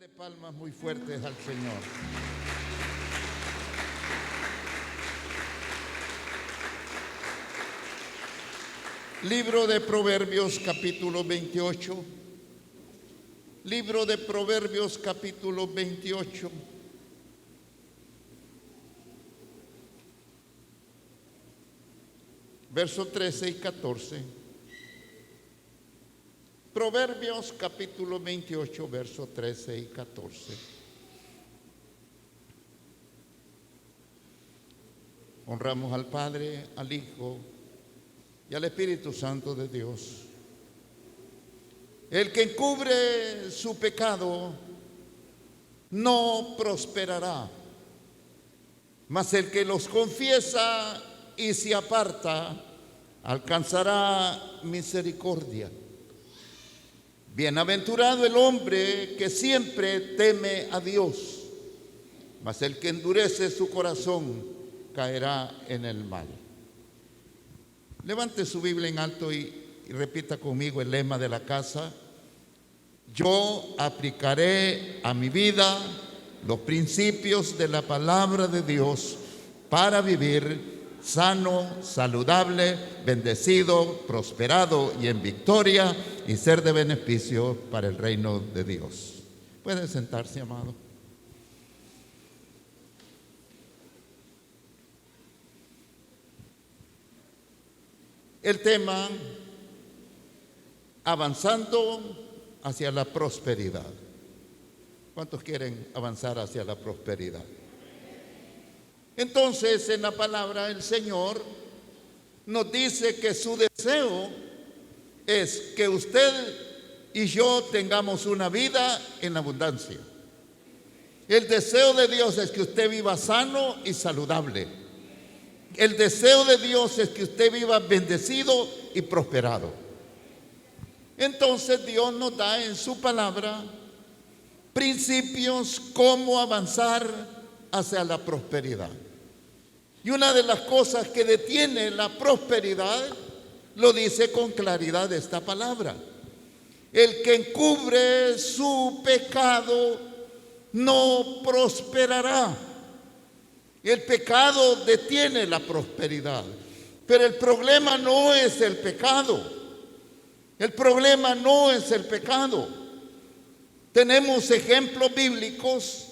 Dele palmas muy fuertes al Señor. Libro de Proverbios, capítulo 28. Libro de Proverbios, capítulo 28. Verso 13 y 14. Proverbios, capítulo 28, verso 13 y 14. Honramos al Padre, al Hijo y al Espíritu Santo de Dios. El que encubre su pecado no prosperará, mas el que los confiesa y se aparta alcanzará misericordia. Bienaventurado el hombre que siempre teme a Dios, mas el que endurece su corazón caerá en el mal. Levante su Biblia en alto y repita conmigo el lema de la casa. Yo aplicaré a mi vida los principios de la palabra de Dios para vivir sano, saludable, bendecido, prosperado y en victoria y ser de beneficio para el reino de Dios. Puede sentarse, amado. El tema: avanzando hacia la prosperidad. ¿Cuántos quieren avanzar hacia la prosperidad? Entonces, en la palabra el Señor nos dice que su deseo es que usted y yo tengamos una vida en abundancia. El deseo de Dios es que usted viva sano y saludable. El deseo de Dios es que usted viva bendecido y prosperado. Entonces Dios nos da en su palabra principios cómo avanzar hacia la prosperidad. Y una de las cosas que detiene la prosperidad lo dice con claridad esta palabra: el que encubre su pecado no prosperará. El pecado detiene la prosperidad, pero el problema no es el pecado. El problema no es el pecado. Tenemos ejemplos bíblicos.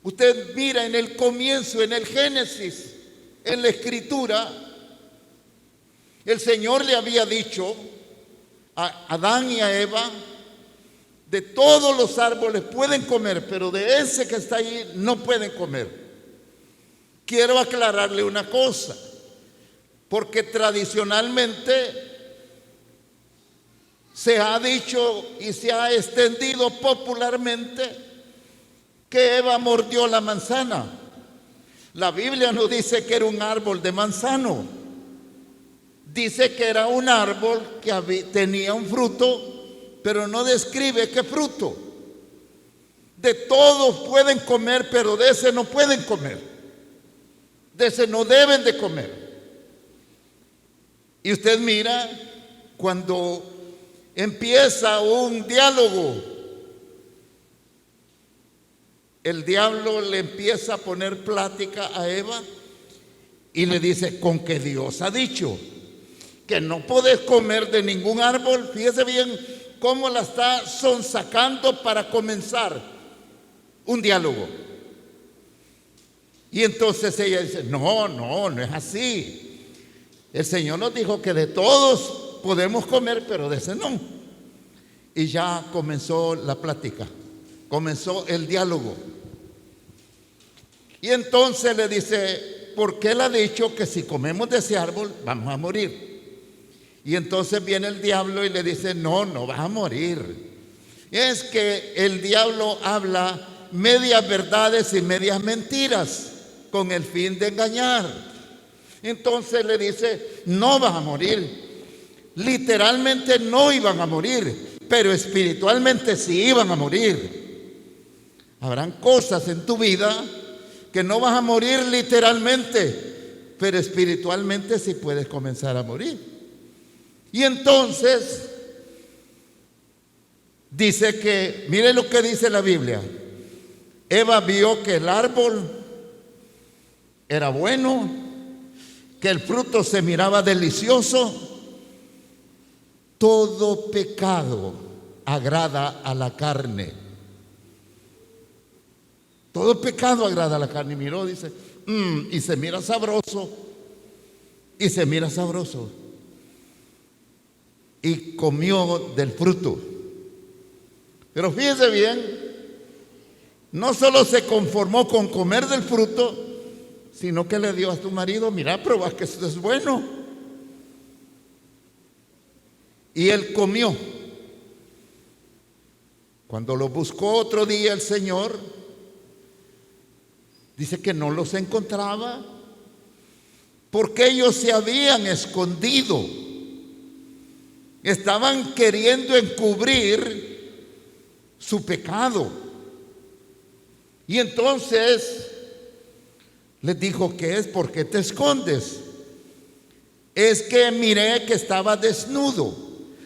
Usted mira en el comienzo, en el Génesis, en la Escritura, el Señor le había dicho a Adán y a Eva: de todos los árboles pueden comer, pero de ese que está ahí no pueden comer. Quiero aclararle una cosa, porque tradicionalmente se ha dicho y se ha extendido popularmente que Eva mordió la manzana. La Biblia no dice que era un árbol de manzano. Dice que era un árbol que tenía un fruto, pero no describe qué fruto. De todos pueden comer, pero de ese no pueden comer. De ese no deben de comer. Y usted mira, cuando empieza un diálogo, el diablo le empieza a poner plática a Eva y le dice: con que Dios ha dicho que no podés comer de ningún árbol. Fíjese bien cómo la está sonsacando para comenzar un diálogo. Y entonces ella dice: no es así. El Señor nos dijo que de todos podemos comer, pero de ese no. Y ya comenzó la plática, comenzó el diálogo. Y entonces le dice: ¿por qué él ha dicho que si comemos de ese árbol vamos a morir? Y entonces viene el diablo y le dice: no vas a morir. Es que el diablo habla medias verdades y medias mentiras con el fin de engañar. Entonces le dice: no vas a morir. Literalmente no iban a morir, pero espiritualmente sí iban a morir. Habrán cosas en tu vida que no vas a morir literalmente, pero espiritualmente sí puedes comenzar a morir. Y entonces Dice que, mire lo que dice la Biblia. Eva vio que el árbol era bueno, que el fruto se miraba delicioso. Todo pecado agrada a la carne. Todo pecado agrada a la carne. Y miró, dice, y se mira sabroso. Y se mira sabroso. Y comió del fruto. Pero fíjese bien, no solo se conformó con comer del fruto, sino que le dio a su marido, mira, prueba que esto es bueno. Y él comió. Cuando lo buscó otro día el Señor, dice que no los encontraba, porque ellos se habían escondido. Estaban queriendo encubrir su pecado. Y entonces les dijo, ¿qué es? ¿Por qué te escondes? Es que miré que estaba desnudo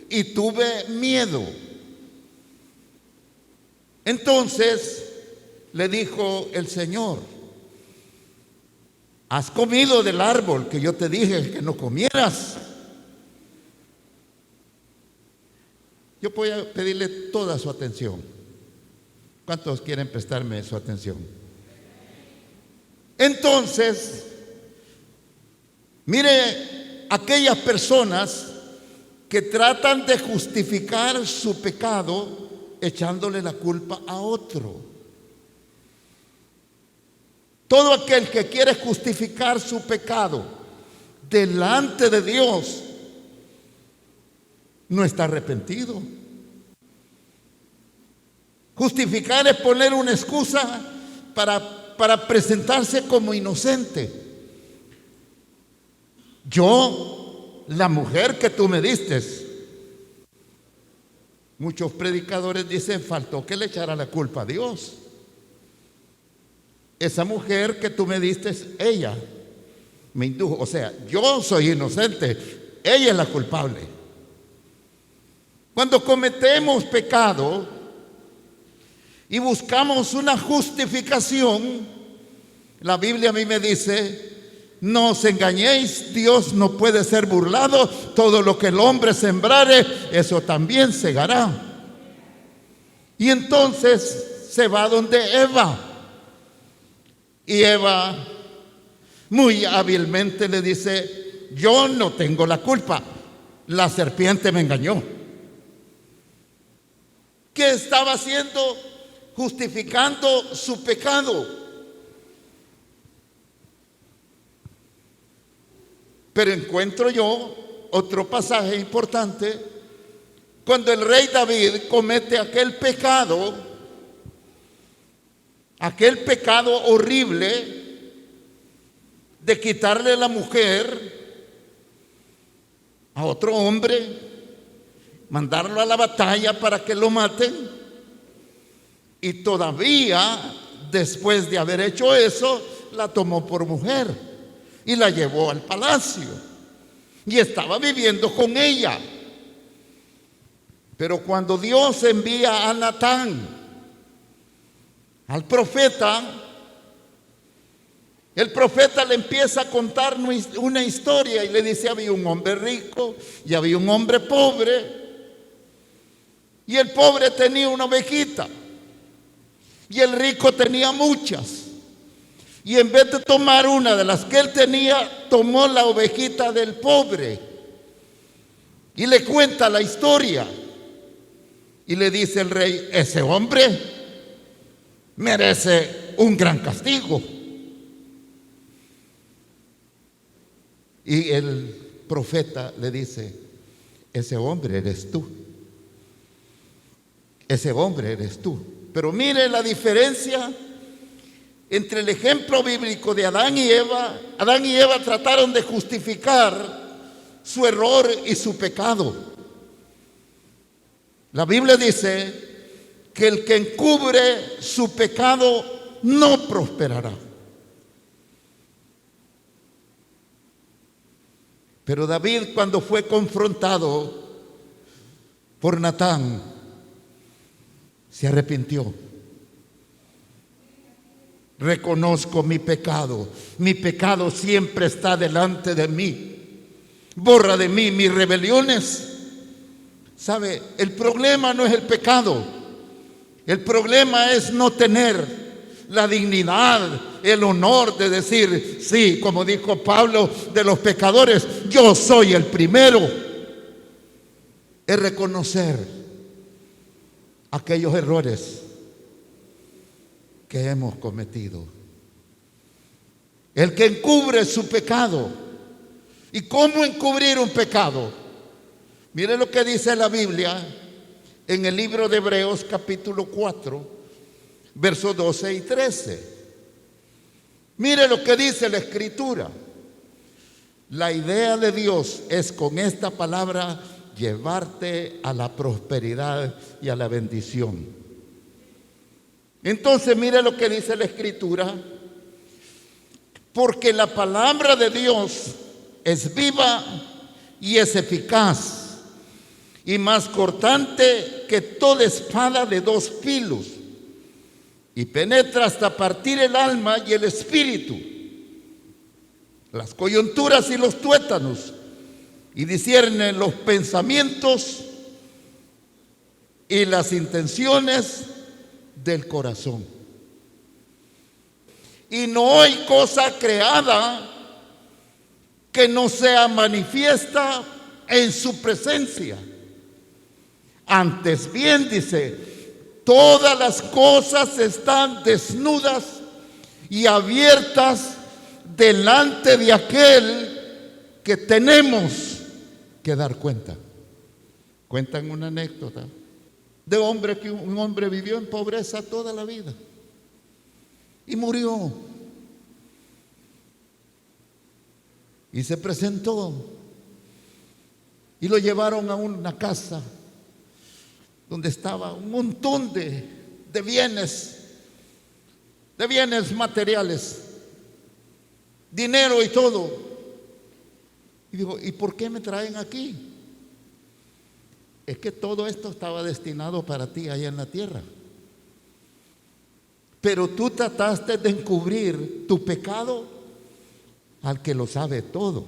y tuve miedo. Entonces le dijo el Señor, ¿has comido del árbol que yo te dije que no comieras? Yo voy a pedirle toda su atención. ¿Cuántos quieren prestarme su atención? Entonces, mire, aquellas personas que tratan de justificar su pecado echándole la culpa a otro. Todo aquel que quiere justificar su pecado delante de Dios no está arrepentido. Justificar es poner una excusa para presentarse como inocente. Yo, la mujer que tú me diste, muchos predicadores dicen, faltó que le echara la culpa a Dios. Esa mujer que tú me diste, ella me indujo. O sea, yo soy inocente, ella es la culpable. Cuando cometemos pecado y buscamos una justificación, la Biblia a mí me dice, no os engañéis, Dios no puede ser burlado, todo lo que el hombre sembrare, eso también segará. Y entonces se va donde Eva, y Eva muy hábilmente le dice, yo no tengo la culpa, la serpiente me engañó. ¿Qué estaba haciendo? Justificando su pecado. Pero encuentro yo otro pasaje importante cuando el rey David comete aquel pecado horrible de quitarle la mujer a otro hombre, mandarlo a la batalla para que lo maten, y todavía después de haber hecho eso la tomó por mujer y la llevó al palacio y estaba viviendo con ella. Pero cuando Dios envía a Natán, al profeta, el profeta le empieza a contar una historia y le dice, había un hombre rico y había un hombre pobre. Y el pobre tenía una ovejita y el rico tenía muchas. Y en vez de tomar una de las que él tenía, tomó la ovejita del pobre. Y le cuenta la historia. Y le dice el rey, ese hombre merece un gran castigo. Y el profeta le dice, ese hombre eres tú. Ese hombre eres tú. Pero mire la diferencia entre el ejemplo bíblico de Adán y Eva. Adán y Eva trataron de justificar su error y su pecado. La Biblia dice que el que encubre su pecado no prosperará. Pero David, cuando fue confrontado por Natán, Se arrepintió. Reconozco mi pecado. Mi pecado siempre está delante de mí. Borra de mí mis rebeliones. ¿Sabe? El problema no es el pecado. El problema es no tener la dignidad, el honor de decir, sí, como dijo Pablo de los pecadores, yo soy el primero. Es reconocer aquellos errores que hemos cometido. El que encubre su pecado. ¿Y cómo encubrir un pecado? Mire lo que dice la Biblia en el libro de Hebreos capítulo 4, versos 12 y 13. Mire lo que dice la Escritura. La idea de Dios es con esta palabra llevarte a la prosperidad y a la bendición. Entonces mire lo que dice la Escritura. Porque la palabra de Dios es viva y es eficaz y más cortante que toda espada de dos filos y penetra hasta partir el alma y el espíritu, las coyunturas y los tuétanos, y discierne los pensamientos y las intenciones del corazón. Y no hay cosa creada que no sea manifiesta en su presencia. Antes bien, dice, todas las cosas están desnudas y abiertas delante de aquel que tenemos que dar cuenta. Cuentan una anécdota de un hombre vivió en pobreza toda la vida y murió. Y se presentó y lo llevaron a una casa donde estaba un montón de bienes materiales, dinero y todo. Y dijo, ¿y por qué me traen aquí? Es que todo esto estaba destinado para ti allá en la tierra. Pero tú trataste de encubrir tu pecado al que lo sabe todo.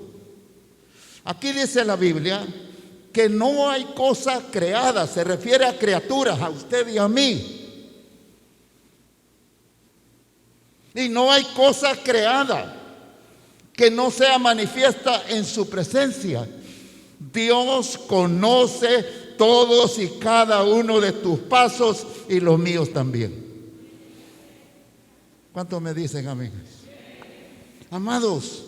Aquí dice la Biblia que no hay cosa creada, se refiere a criaturas, a usted y a mí. Y no hay cosa creada que no sea manifiesta en su presencia. Dios conoce todos y cada uno de tus pasos y los míos también. ¿Cuántos me dicen amén? Amados,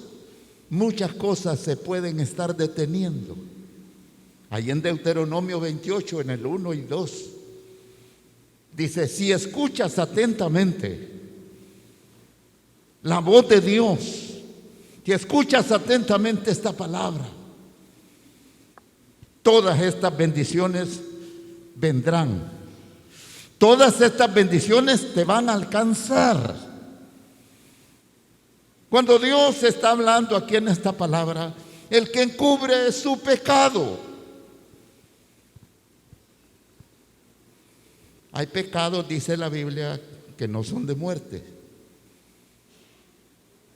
muchas cosas se pueden estar deteniendo. Ahí en Deuteronomio 28, en el 1 y 2, dice, si escuchas atentamente la voz de Dios, si escuchas atentamente esta palabra, todas estas bendiciones vendrán. Todas estas bendiciones te van a alcanzar. Cuando Dios está hablando aquí en esta palabra, el que encubre su pecado. Hay pecados, dice la Biblia, que no son de muerte.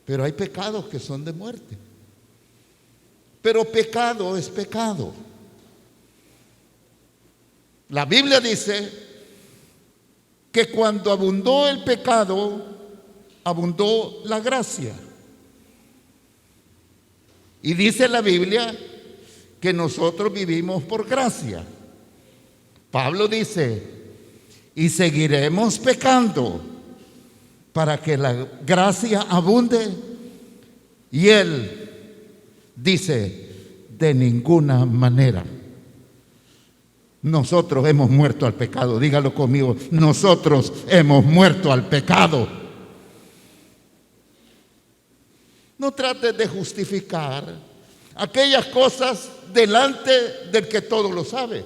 Pero hay pecados que son de muerte. Pero pecado es pecado. La Biblia dice que cuando abundó el pecado, abundó la gracia. Y dice la Biblia que nosotros vivimos por gracia. Pablo dice, y seguiremos pecando para que la gracia abunde. Y él dice, de ninguna manera. Nosotros hemos muerto al pecado. Dígalo conmigo, nosotros hemos muerto al pecado. No trates de justificar aquellas cosas delante del que todo lo sabe.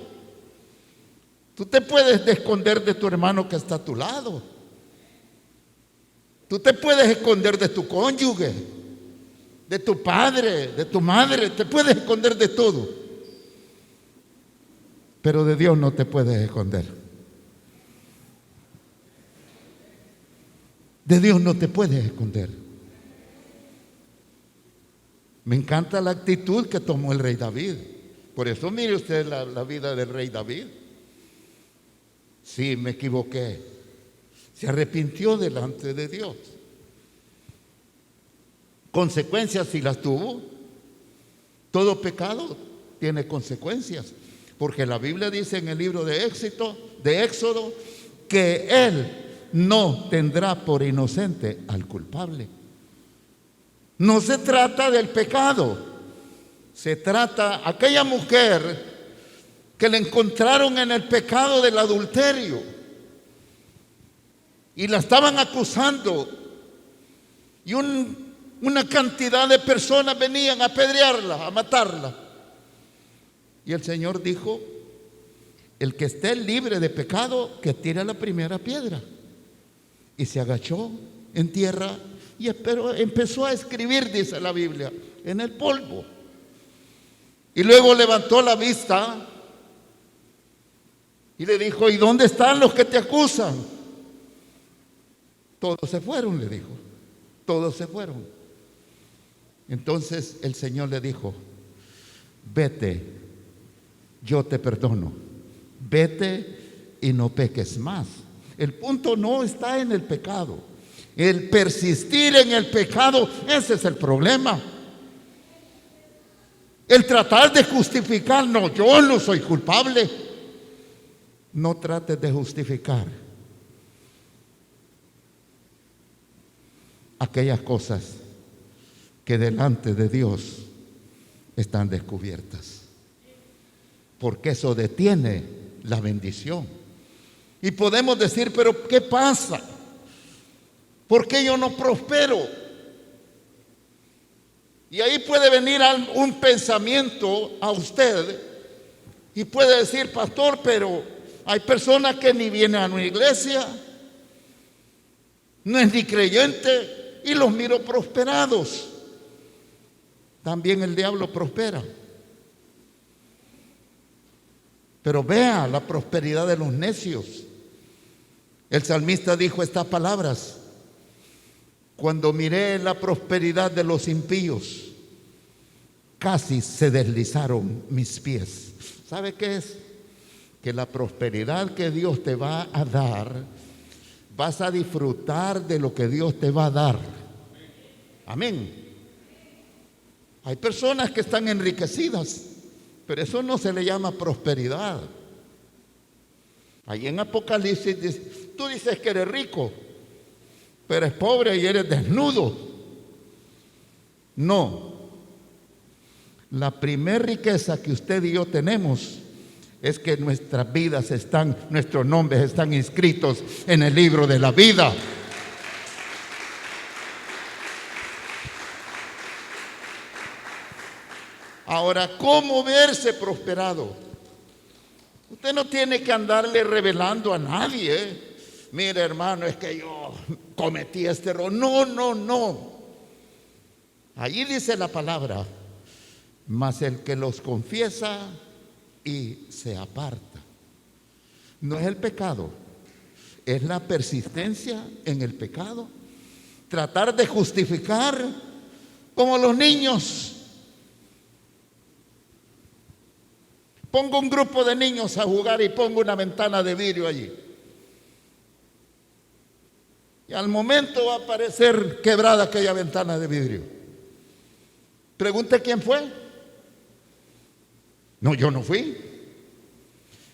Tú te puedes esconder de tu hermano que está a tu lado. Tú te puedes esconder de tu cónyuge, de tu padre, de tu madre. Te puedes esconder de todo. Pero de Dios no te puedes esconder. De Dios no te puedes esconder. Me encanta la actitud que tomó el rey David. Por eso mire usted la vida del rey David. Sí, me equivoqué. Se arrepintió delante de Dios. Consecuencias sí las tuvo. Todo pecado tiene consecuencias. Porque la Biblia dice en el libro de Éxodo, que Él no tendrá por inocente al culpable. No se trata del pecado, se trata aquella mujer que le encontraron en el pecado del adulterio y la estaban acusando, y una cantidad de personas venían a apedrearla, a matarla. Y el Señor dijo: el que esté libre de pecado, que tire la primera piedra. Y se agachó en tierra y empezó a escribir, dice la Biblia, en el polvo. Y luego levantó la vista y le dijo: ¿y dónde están los que te acusan? Todos se fueron, le dijo. Todos se fueron. Entonces el Señor le dijo: vete, yo te perdono. Vete y no peques más. El punto no está en el pecado. El persistir en el pecado, ese es el problema. El tratar de justificar: no, yo no soy culpable. No trates de justificar aquellas cosas que delante de Dios están descubiertas, porque eso detiene la bendición. Y podemos decir: pero ¿qué pasa? ¿Por qué yo no prospero? Y ahí puede venir un pensamiento a usted y puede decir: pastor, pero hay personas que ni vienen a una iglesia, no es ni creyente, y los miro prosperados. También el diablo prospera. Pero vea la prosperidad de los necios. El salmista dijo estas palabras: cuando miré la prosperidad de los impíos, casi se deslizaron mis pies. ¿Sabe qué es? Que la prosperidad que Dios te va a dar, vas a disfrutar de lo que Dios te va a dar. Amén. Hay personas que están enriquecidas, pero eso no se le llama prosperidad. Ahí en Apocalipsis dice: tú dices que eres rico, pero eres pobre y eres desnudo. No. La primer riqueza que usted y yo tenemos es que nuestras vidas nuestros nombres están inscritos en el libro de la vida. Ahora, ¿cómo verse prosperado? Usted no tiene que andarle revelando a nadie. Mire, hermano, es que yo cometí este error. No, no, no. Allí dice la palabra: mas el que los confiesa y se aparta. No es el pecado, es la persistencia en el pecado. Tratar de justificar como los niños. Pongo un grupo de niños a jugar y pongo una ventana de vidrio allí. Y al momento va a aparecer quebrada aquella ventana de vidrio. Pregunte quién fue. No, yo no fui.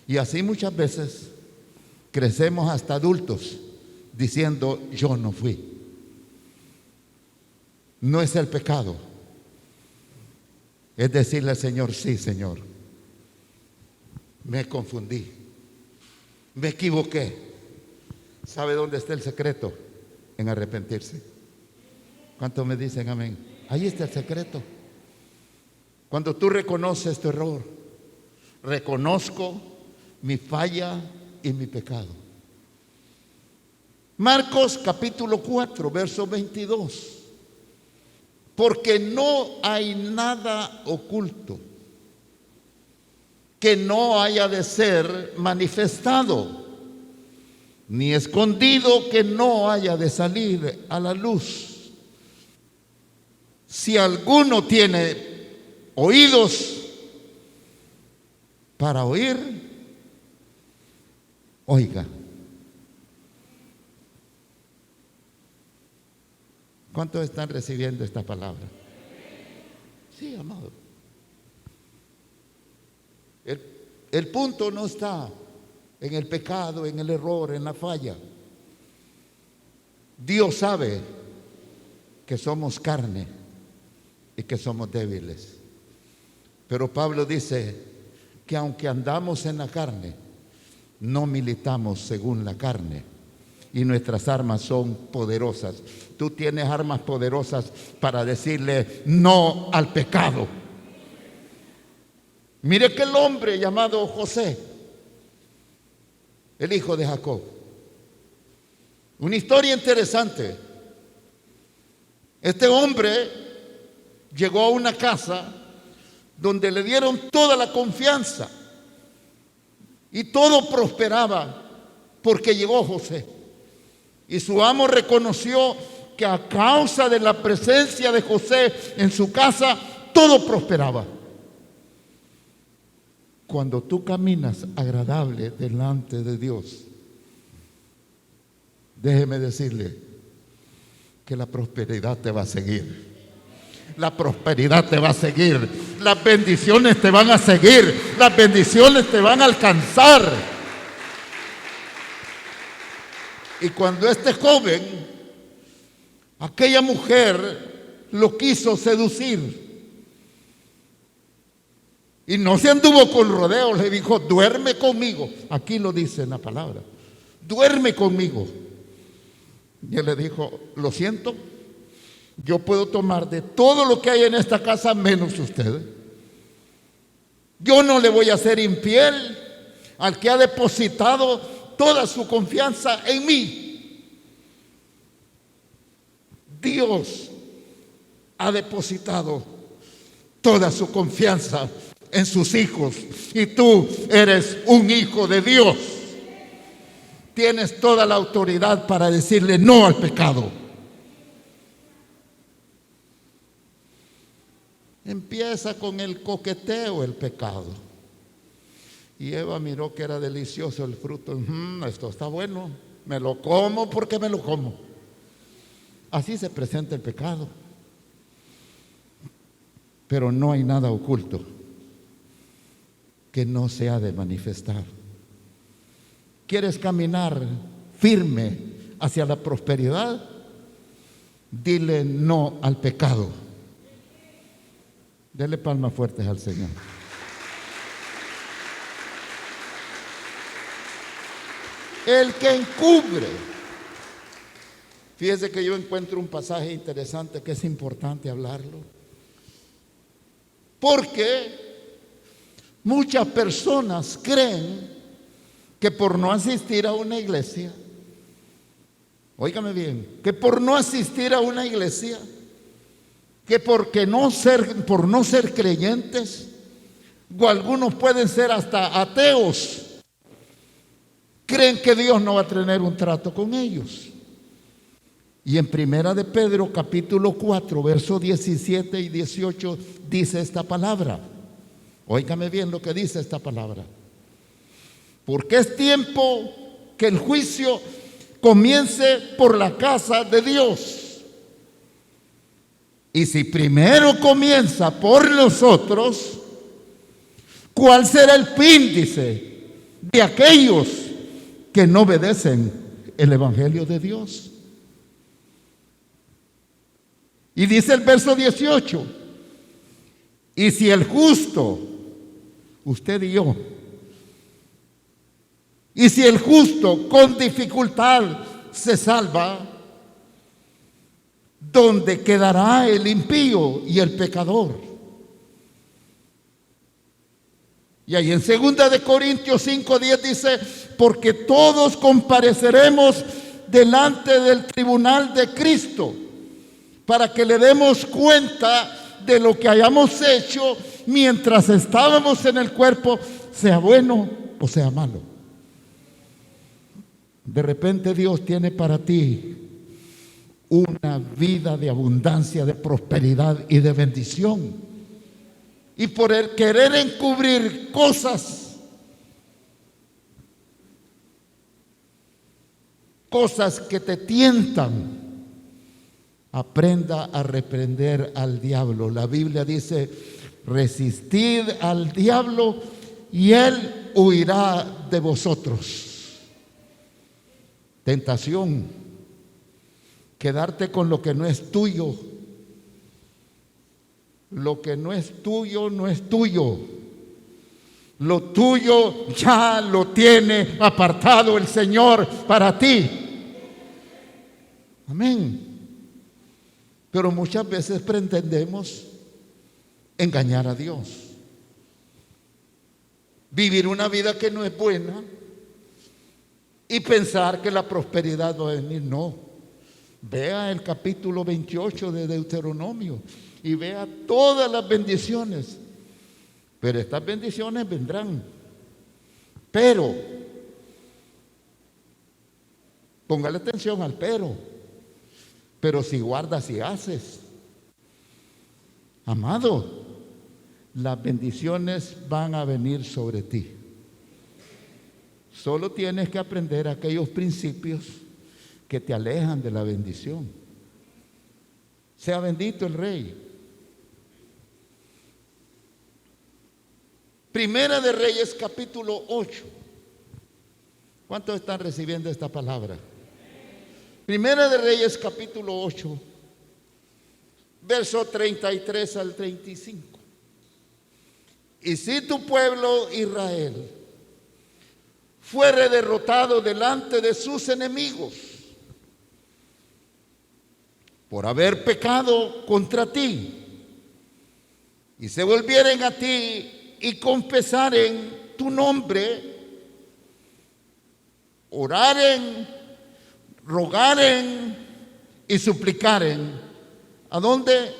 Y así muchas veces crecemos hasta adultos diciendo: yo no fui. No es el pecado. Es decirle al Señor: sí, Señor, me confundí, me equivoqué. ¿Sabe dónde está el secreto? En arrepentirse. ¿Cuántos me dicen amén? Ahí está el secreto. Cuando tú reconoces tu error: reconozco mi falla y mi pecado. Marcos capítulo 4, verso 22. Porque no hay nada oculto que no haya de ser manifestado, ni escondido que no haya de salir a la luz. Si alguno tiene oídos para oír, oiga. ¿Cuántos están recibiendo esta palabra? Sí, amado. El punto no está en el pecado, en el error, en la falla. Dios sabe que somos carne y que somos débiles. Pero Pablo dice que aunque andamos en la carne, no militamos según la carne. Y nuestras armas son poderosas. Tú tienes armas poderosas para decirle no al pecado. Mire que el hombre llamado José, el hijo de Jacob, una historia interesante. Este hombre llegó a una casa donde le dieron toda la confianza y todo prosperaba porque llegó José. Y su amo reconoció que a causa de la presencia de José en su casa, todo prosperaba. Cuando tú caminas agradable delante de Dios, déjeme decirle que la prosperidad te va a seguir. La prosperidad te va a seguir. Las bendiciones te van a seguir. Las bendiciones te van a alcanzar. Y cuando este joven, aquella mujer lo quiso seducir y no se anduvo con rodeos, le dijo, duerme conmigo. Aquí lo dice en la palabra, duerme conmigo. Y él le dijo, lo siento, yo puedo tomar de todo lo que hay en esta casa menos usted. Yo no le voy a ser infiel al que ha depositado toda su confianza en mí. Dios ha depositado toda su confianza en sus hijos y tú eres un hijo de Dios. Tienes toda la autoridad para decirle no al pecado. Empieza con el coqueteo el pecado. Y Eva miró que era delicioso el fruto. Esto está bueno, me lo como porque me lo como. Así se presenta el pecado. Pero no hay nada oculto que no se ha de manifestar. ¿Quieres caminar firme hacia la prosperidad? Dile no al pecado. Dele palmas fuertes al Señor. El que encubre. Fíjese que yo encuentro un pasaje interesante que es importante hablarlo. Porque muchas personas creen que por no asistir a una iglesia, óigame bien, que por no asistir a una iglesia, que por no ser creyentes, o algunos pueden ser hasta ateos, creen que Dios no va a tener un trato con ellos. Y en Primera de Pedro, capítulo 4, versos 17 y 18, dice esta palabra. Óigame bien lo que dice esta palabra. Porque es tiempo que el juicio comience por la casa de Dios. Y si primero comienza por nosotros, ¿cuál será el índice de aquellos que no obedecen el evangelio de Dios? Y dice el verso 18, y si el justo, usted y yo, y si el justo con dificultad se salva, ¿dónde quedará el impío y el pecador? Y ahí en 2 de Corintios 5:10 dice, porque todos compareceremos delante del tribunal de Cristo, para que le demos cuenta de lo que hayamos hecho mientras estábamos en el cuerpo, sea bueno o sea malo. De repente Dios tiene para ti una vida de abundancia, de prosperidad y de bendición. Y por el querer encubrir cosas que te tientan, aprenda a reprender al diablo. La Biblia dice: resistid al diablo y él huirá de vosotros. Tentación, quedarte con lo que no es tuyo. Lo que no es tuyo, no es tuyo. Lo tuyo ya lo tiene apartado el Señor para ti. Amén. Pero muchas veces pretendemos engañar a Dios, vivir una vida que no es buena y pensar que la prosperidad va a venir. No. Vea el capítulo 28 de Deuteronomio y vea todas las bendiciones. Pero estas bendiciones vendrán. Pero, póngale atención al pero si guardas y haces, amado, las bendiciones van a venir sobre ti. Solo tienes que aprender aquellos principios que te alejan de la bendición. Sea bendito el Rey. Primera de Reyes, capítulo 8. ¿Cuántos están recibiendo esta palabra? Primera de Reyes, capítulo 8, verso 33 al 35. Y si tu pueblo Israel fuere derrotado delante de sus enemigos por haber pecado contra ti, y se volvieren a ti y confesaren tu nombre, oraren, rogaren y suplicaren. ¿A dónde?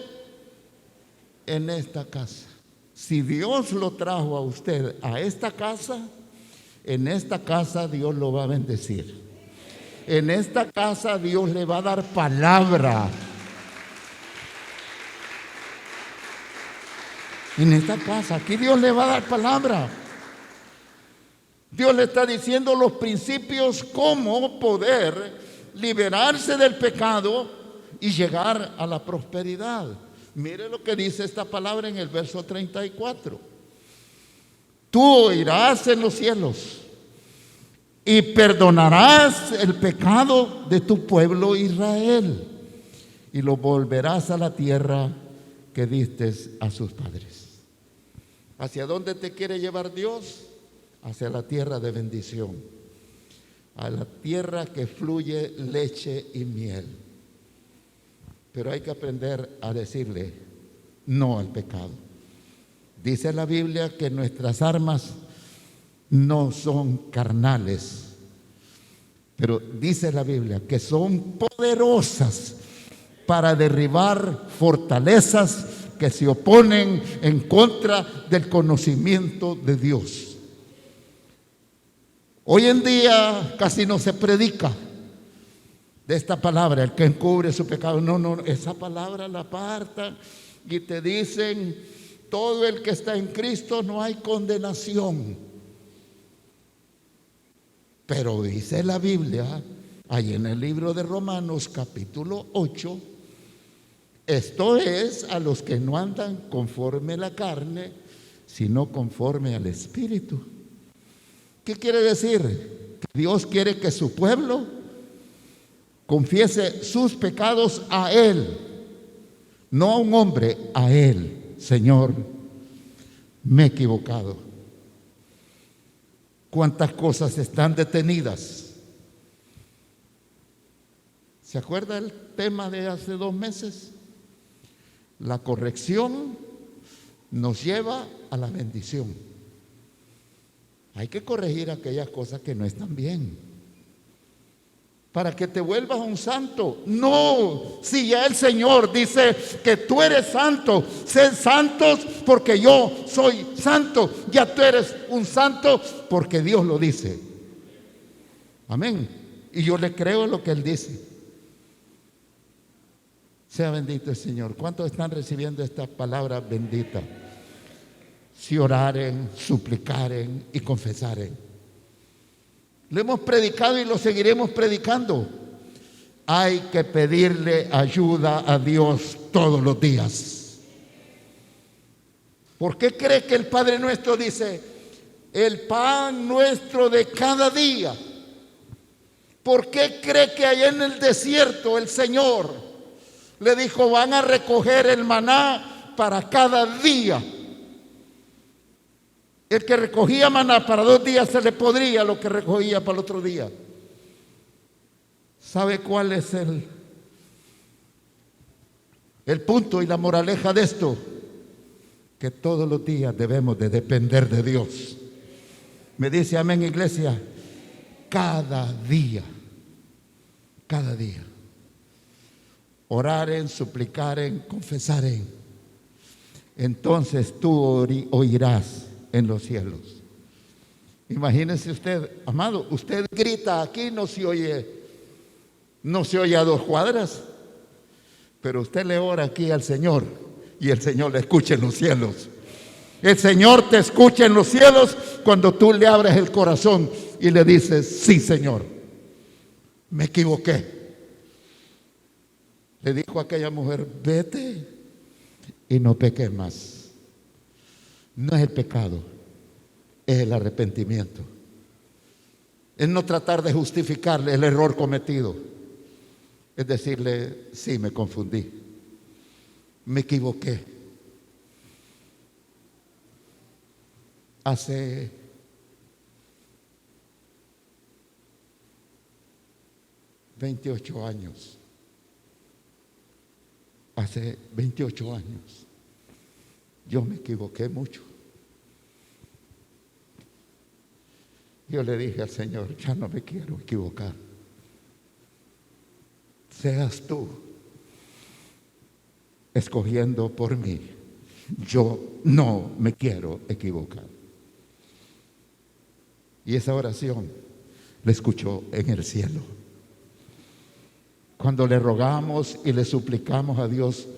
En esta casa. Si Dios lo trajo a usted a esta casa, en esta casa Dios lo va a bendecir. En esta casa Dios le va a dar palabra. En esta casa, aquí Dios le va a dar palabra. Dios le está diciendo los principios, cómo poder liberarse del pecado y llegar a la prosperidad. Mire lo que dice esta palabra en el verso 34. Tú oirás en los cielos y perdonarás el pecado de tu pueblo Israel y lo volverás a la tierra que diste a sus padres. ¿Hacia dónde te quiere llevar Dios? Hacia la tierra de bendición, a la tierra que fluye leche y miel. Pero hay que aprender a decirle no al pecado. Dice la Biblia que nuestras armas no son carnales, pero dice la Biblia que son poderosas para derribar fortalezas que se oponen en contra del conocimiento de Dios. Hoy en día casi no se predica de esta palabra, el que encubre su pecado. No, esa palabra la apartan y te dicen: todo el que está en Cristo no hay condenación. Pero dice la Biblia, ahí en el libro de Romanos capítulo 8, esto es a los que no andan conforme a la carne, sino conforme al Espíritu. ¿Qué quiere decir? Que Dios quiere que su pueblo confiese sus pecados a Él, no a un hombre, a Él. Señor, me he equivocado. ¿Cuántas cosas están detenidas? ¿Se acuerda el tema de hace 2 meses? La corrección nos lleva a la bendición. Hay que corregir aquellas cosas que no están bien, para que te vuelvas un santo. No, si ya el Señor dice que tú eres santo, sed santos porque yo soy santo. Ya tú eres un santo porque Dios lo dice. Amén. Y yo le creo lo que Él dice. Sea bendito el Señor. ¿Cuántos están recibiendo esta palabra bendita? Si oraren, suplicaren y confesaren. Lo hemos predicado y lo seguiremos predicando. Hay que pedirle ayuda a Dios todos los días. ¿Por qué cree que el Padre Nuestro dice, el pan nuestro de cada día? ¿Por qué cree que allá en el desierto el Señor le dijo, van a recoger el maná para cada día? El que recogía maná para 2 días se le podría lo que recogía para el otro día. ¿Sabe cuál es el punto y la moraleja de esto? Que todos los días debemos de depender de Dios. Me dice amén, iglesia. Cada día. Oraren, suplicaren, confesaren. Entonces tú oirás en los cielos. Imagínese usted, amado, usted grita aquí, no se oye a 2 cuadras, pero usted le ora aquí al Señor y el Señor le escucha en los cielos. El Señor te escucha en los cielos cuando tú le abres el corazón y le dices, sí, Señor, me equivoqué. Le dijo a aquella mujer, vete y no peques más. No es el pecado, es el arrepentimiento. Es no tratar de justificarle el error cometido. Es decirle, sí, me confundí, me equivoqué. Hace 28 años. Hace 28 años. Yo me equivoqué mucho. Yo le dije al Señor, ya no me quiero equivocar. Seas tú escogiendo por mí. Yo no me quiero equivocar. Y esa oración la escuchó en el cielo. Cuando le rogamos y le suplicamos a Dios,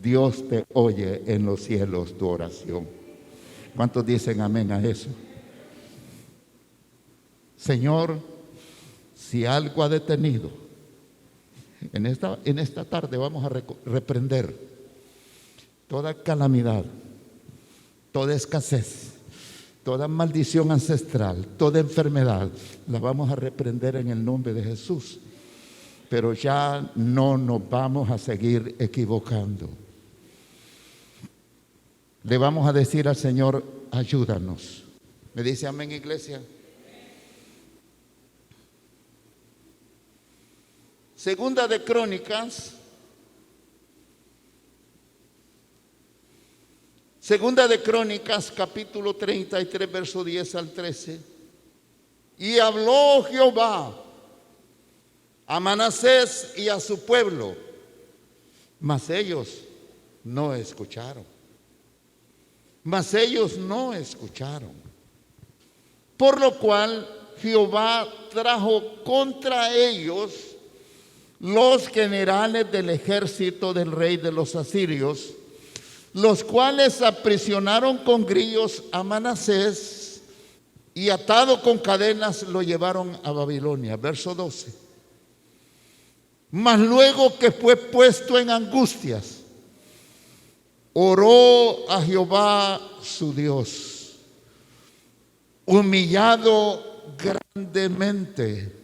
Dios te oye en los cielos tu oración. ¿Cuántos dicen amén a eso? Señor, si algo ha detenido, en esta tarde vamos a reprender toda calamidad, toda escasez, toda maldición ancestral, toda enfermedad, la vamos a reprender en el nombre de Jesús. Pero ya no nos vamos a seguir equivocando. Le vamos a decir al Señor, ayúdanos. ¿Me dice amén, iglesia? Segunda de Crónicas. Segunda de Crónicas, capítulo 33, verso 10 al 13. Y habló Jehová a Manasés y a su pueblo, mas ellos no escucharon. Por lo cual Jehová trajo contra ellos los generales del ejército del rey de los asirios, los cuales aprisionaron con grillos a Manasés y atado con cadenas lo llevaron a Babilonia. Verso 12. Mas luego que fue puesto en angustias, oró a Jehová su Dios, humillado grandemente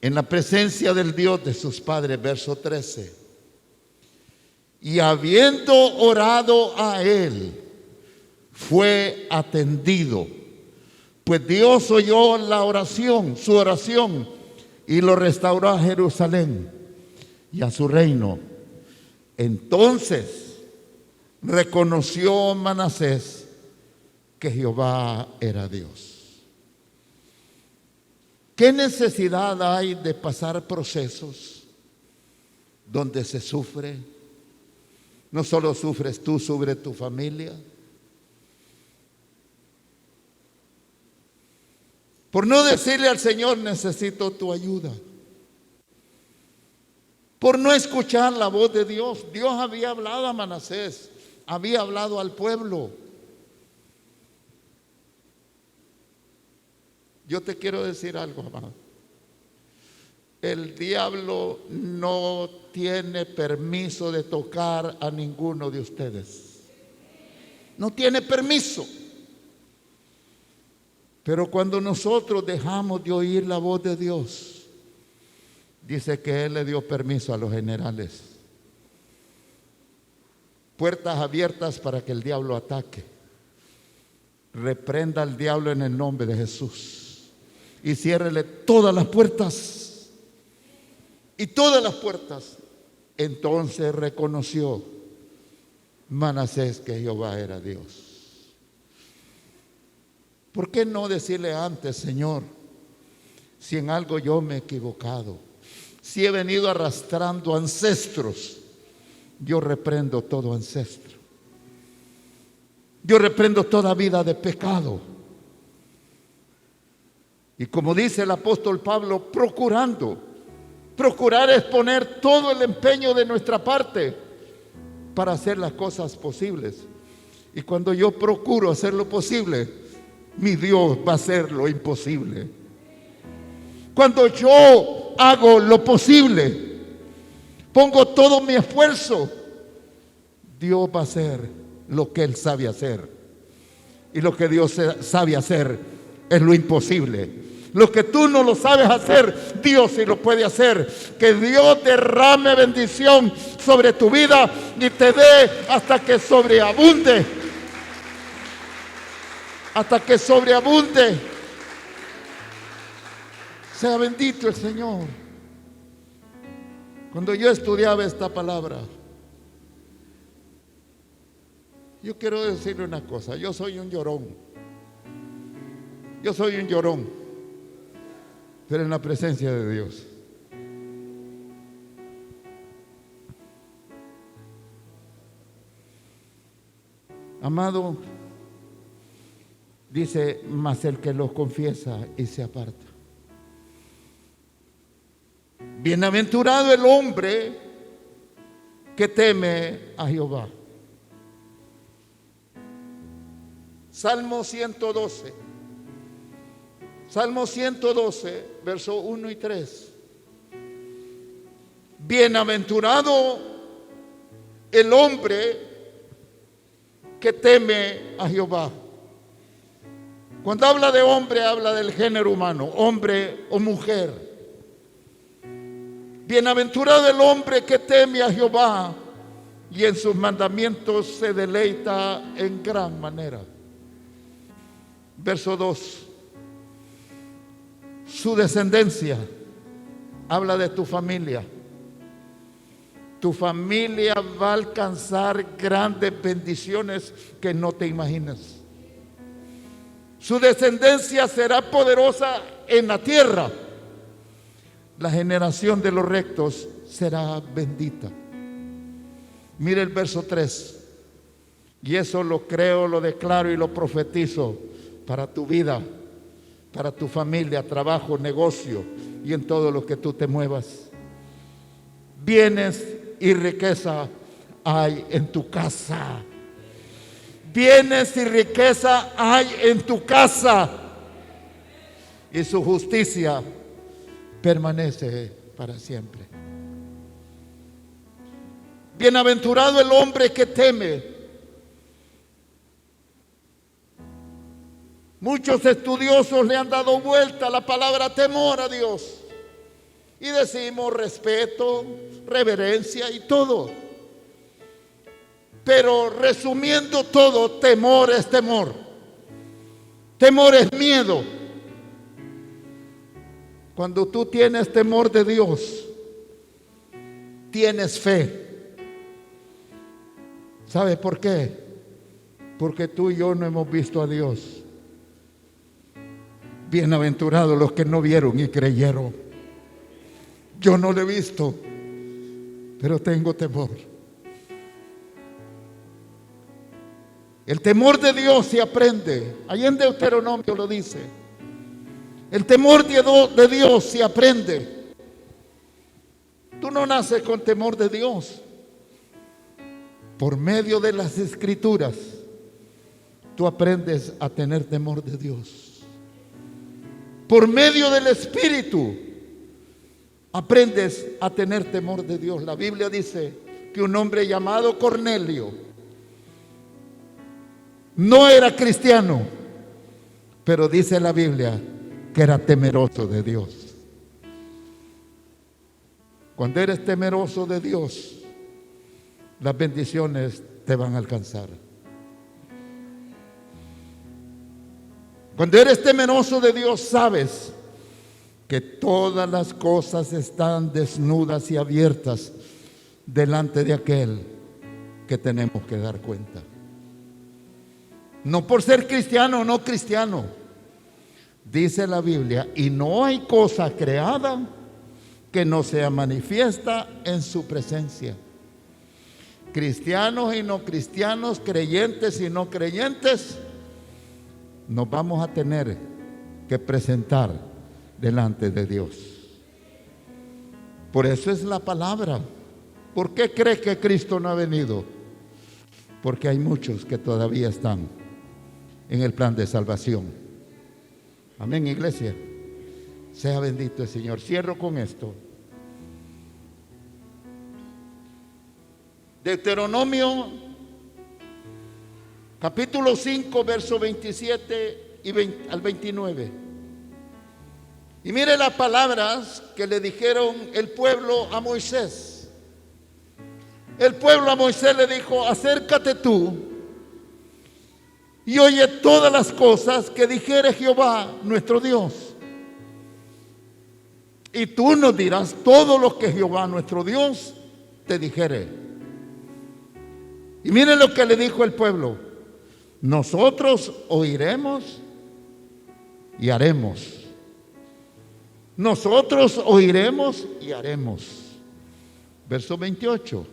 en la presencia del Dios de sus padres. Verso 13. Y habiendo orado a él, fue atendido, pues Dios oyó la oración, su oración, y lo restauró a Jerusalén y a su reino. Entonces reconoció Manasés que Jehová era Dios. ¿Qué necesidad hay de pasar procesos donde se sufre? No solo sufres tú, sufre tu familia. Por no decirle al Señor, necesito tu ayuda. Por no escuchar la voz de Dios. Dios había hablado a Manasés, había hablado al pueblo. Yo te quiero decir algo, amado. El diablo no tiene permiso de tocar a ninguno de ustedes. No tiene permiso. Pero cuando nosotros dejamos de oír la voz de Dios, dice que Él le dio permiso a los generales. Puertas abiertas para que el diablo ataque. Reprenda al diablo en el nombre de Jesús. Y ciérrele todas las puertas. Y todas las puertas. Entonces reconoció Manasés que Jehová era Dios. ¿Por qué no decirle antes, Señor, si en algo yo me he equivocado, si he venido arrastrando ancestros, yo reprendo todo ancestro, yo reprendo toda vida de pecado? Y como dice el apóstol Pablo, procurar es poner todo el empeño de nuestra parte para hacer las cosas posibles. Y cuando yo procuro hacer lo posible, mi Dios va a hacer lo imposible. Cuando yo hago lo posible, pongo todo mi esfuerzo, Dios va a hacer lo que Él sabe hacer. Y lo que Dios sabe hacer es lo imposible. Lo que tú no lo sabes hacer, Dios sí lo puede hacer. Que Dios derrame bendición sobre tu vida y te dé hasta que sobreabunde. Hasta que sobreabunde. Sea bendito el Señor. Cuando yo estudiaba esta palabra, yo quiero decirle una cosa. Yo soy un llorón. Yo soy un llorón, pero en la presencia de Dios. Amado, dice, mas el que lo confiesa y se aparta. Bienaventurado el hombre que teme a Jehová. Salmo 112. Salmo 112, verso 1 y 3. Bienaventurado el hombre que teme a Jehová. Cuando habla de hombre, habla del género humano, hombre o mujer. Bienaventurado el hombre que teme a Jehová y en sus mandamientos se deleita en gran manera. Verso 2. Su descendencia, habla de tu familia. Tu familia va a alcanzar grandes bendiciones que no te imaginas. Su descendencia será poderosa en la tierra. La generación de los rectos será bendita. Mire el verso 3. Y eso lo creo, lo declaro y lo profetizo para tu vida, para tu familia, trabajo, negocio y en todo lo que tú te muevas. Bienes y riqueza hay en tu casa. Bienes y riqueza hay en tu casa. Y su justicia permanece para siempre. Bienaventurado el hombre que teme. Muchos estudiosos le han dado vuelta a la palabra temor a Dios. Y decimos respeto, reverencia y todo. Pero resumiendo todo, temor es temor. Temor es miedo. Cuando tú tienes temor de Dios, tienes fe. ¿Sabes por qué? Porque tú y yo no hemos visto a Dios. Bienaventurados los que no vieron y creyeron. Yo no lo he visto, pero tengo temor. El temor de Dios se aprende. Ahí en Deuteronomio lo dice. El temor de Dios se aprende. Tú no naces con temor de Dios. Por medio de las Escrituras, tú aprendes a tener temor de Dios. Por medio del Espíritu, aprendes a tener temor de Dios. La Biblia dice que un hombre llamado Cornelio no era cristiano, pero dice la Biblia que era temeroso de Dios. Cuando eres temeroso de Dios, las bendiciones te van a alcanzar. Cuando eres temeroso de Dios, sabes que todas las cosas están desnudas y abiertas delante de aquel que tenemos que dar cuenta. No por ser cristiano o no cristiano. Dice la Biblia, y no hay cosa creada que no sea manifiesta en su presencia. Cristianos y no cristianos, creyentes y no creyentes, nos vamos a tener que presentar delante de Dios. Por eso es la palabra. ¿Por qué crees que Cristo no ha venido? Porque hay muchos que todavía están en el plan de salvación. Amén, iglesia. Sea bendito el Señor. Cierro con esto. Deuteronomio capítulo 5, verso 27 al 29. Y mire las palabras que le dijeron el pueblo a Moisés. El pueblo a Moisés le dijo: acércate tú y oye todas las cosas que dijere Jehová nuestro Dios. Y tú nos dirás todo lo que Jehová nuestro Dios te dijere. Y miren lo que le dijo el pueblo: nosotros oiremos y haremos. Nosotros oiremos y haremos. Verso 28.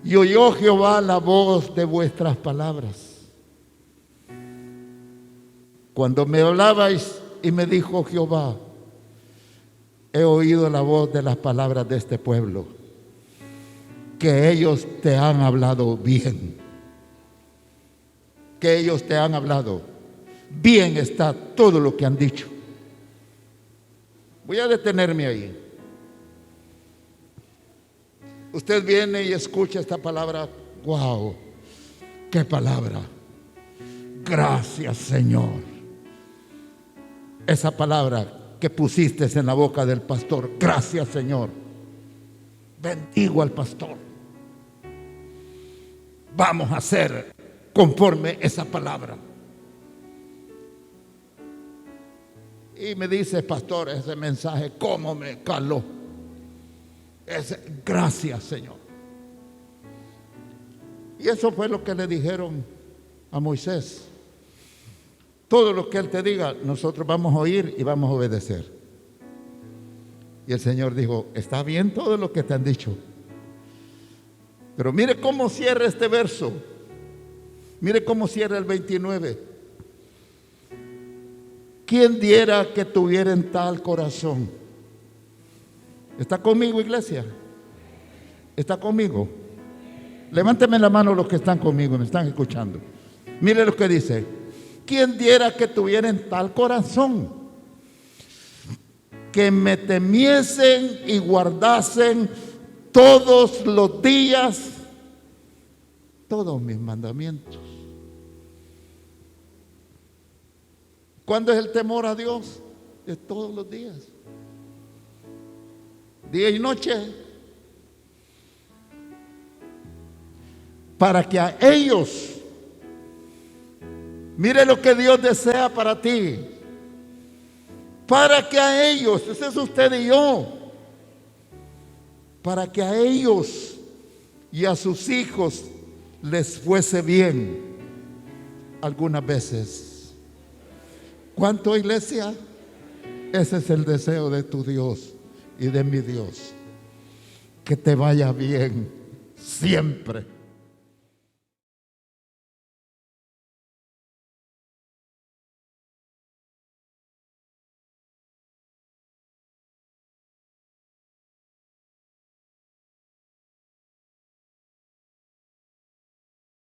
Y oyó Jehová la voz de vuestras palabras, cuando me hablabais, y me dijo Jehová: he oído la voz de las palabras de este pueblo, que ellos te han hablado bien. Que ellos te han hablado bien está todo lo que han dicho. Voy a detenerme ahí. Usted viene y escucha esta palabra. ¡Wow! ¡Qué palabra! Gracias, Señor. Esa palabra que pusiste en la boca del pastor. Gracias, Señor. Bendigo al pastor. Vamos a hacer conforme esa palabra. Y me dice: pastor, ese mensaje cómo me caló. Gracias, Señor. Y eso fue lo que le dijeron a Moisés. Todo lo que Él te diga, nosotros vamos a oír y vamos a obedecer. Y el Señor dijo: está bien todo lo que te han dicho, pero mire cómo cierra este verso. Mire cómo cierra el 29. ¿Quién diera que tuvieran tal corazón? ¿Está conmigo, iglesia? ¿Está conmigo? Levánteme la mano los que están conmigo, me están escuchando. Mire lo que dice: ¿quién diera que tuvieran tal corazón, que me temiesen y guardasen todos los días todos mis mandamientos? ¿Cuándo es el temor a Dios? Es todos los días, día y noche, para que a ellos, mire lo que Dios desea para ti, para que a ellos, ese es usted y yo, para que a ellos y a sus hijos les fuese bien algunas veces. ¿Cuánto, iglesia? Ese es el deseo de tu Dios y de mi Dios, que te vaya bien siempre.